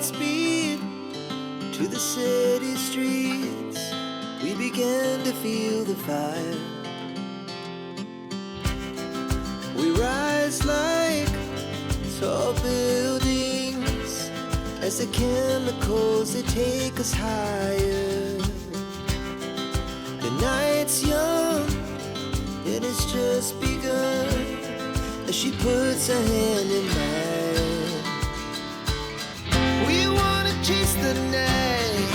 speed to the city streets. We began to feel the fire. We rise like tall buildings as the chemicals, they take us higher. The night's young, it has just begun as she puts her hand in mine. We wanna chase the night,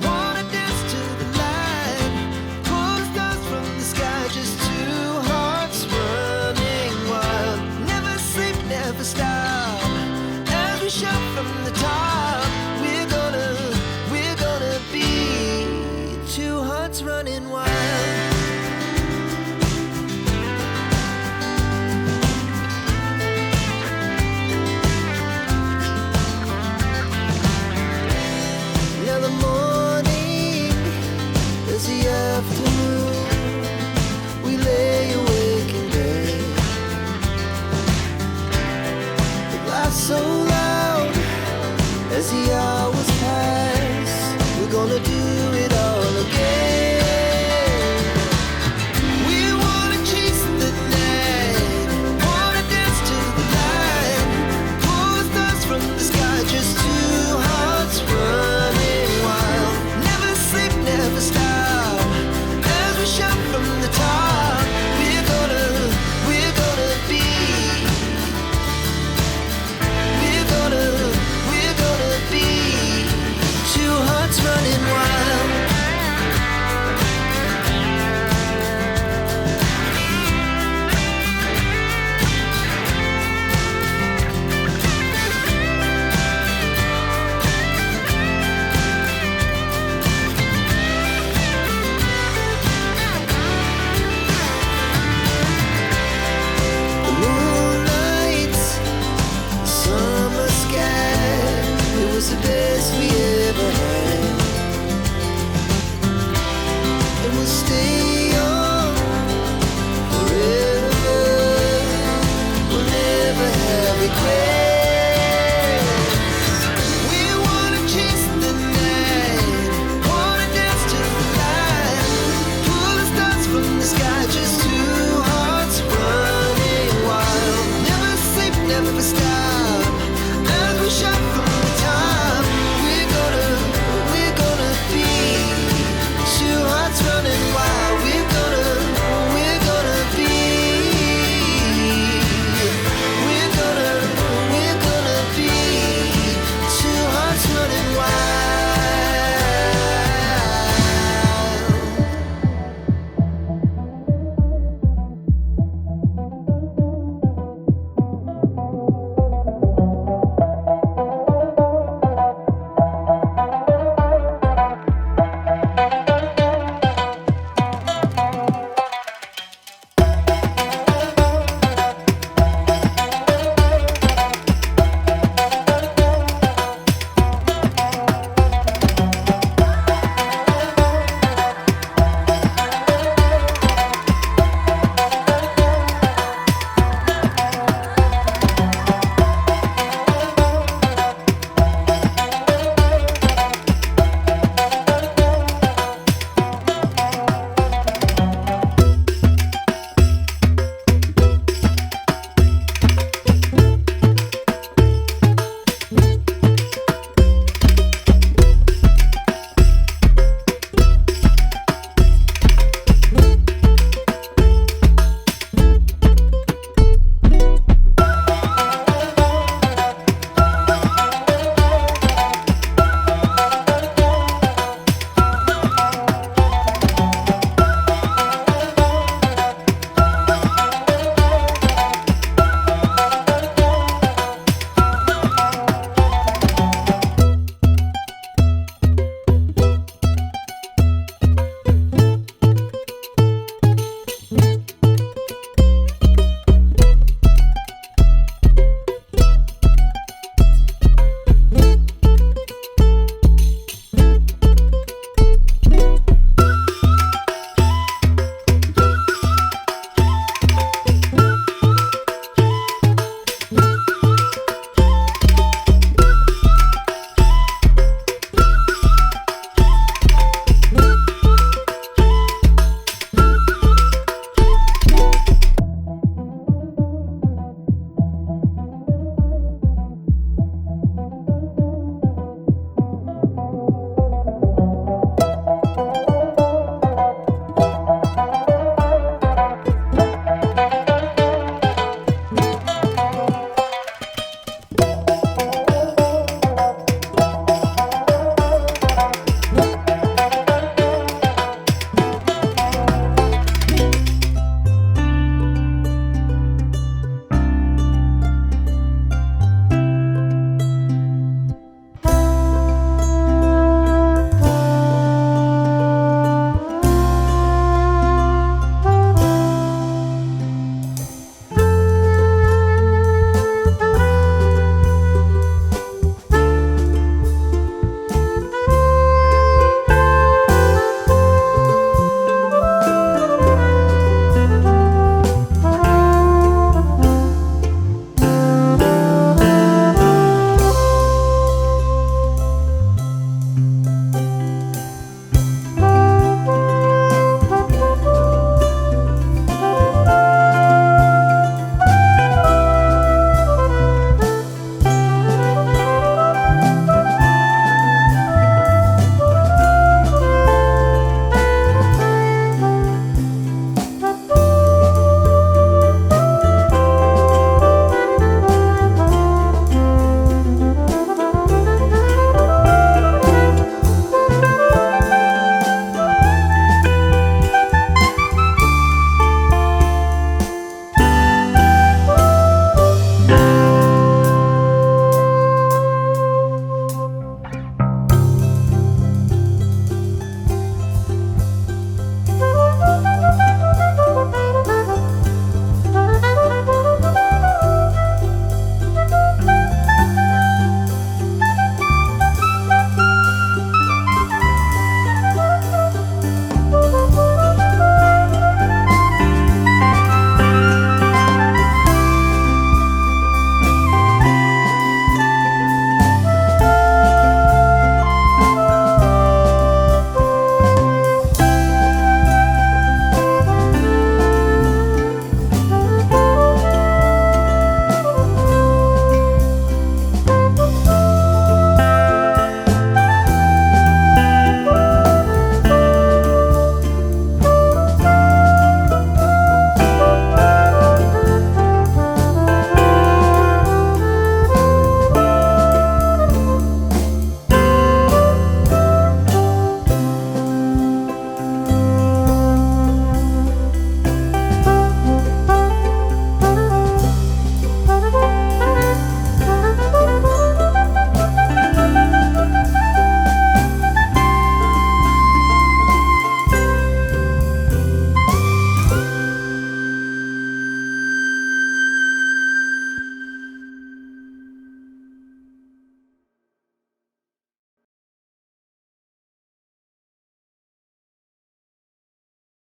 wanna dance to the light, pull the stars from the sky, just two hearts running wild. Never sleep, never stop, as we shout from the top. We're gonna be two hearts running wild. So loud as the hours pass, we're gonna do it all again. We wanna chase the night, wanna dance to the light, pull the stars from the sky, just two hearts running wild. Never sleep, never stop, as we shout from the top. We're gonna be two hearts running wild. The moonlight, summer sky, it was the best we ever had. And we'll stay young forever. We'll never have regret.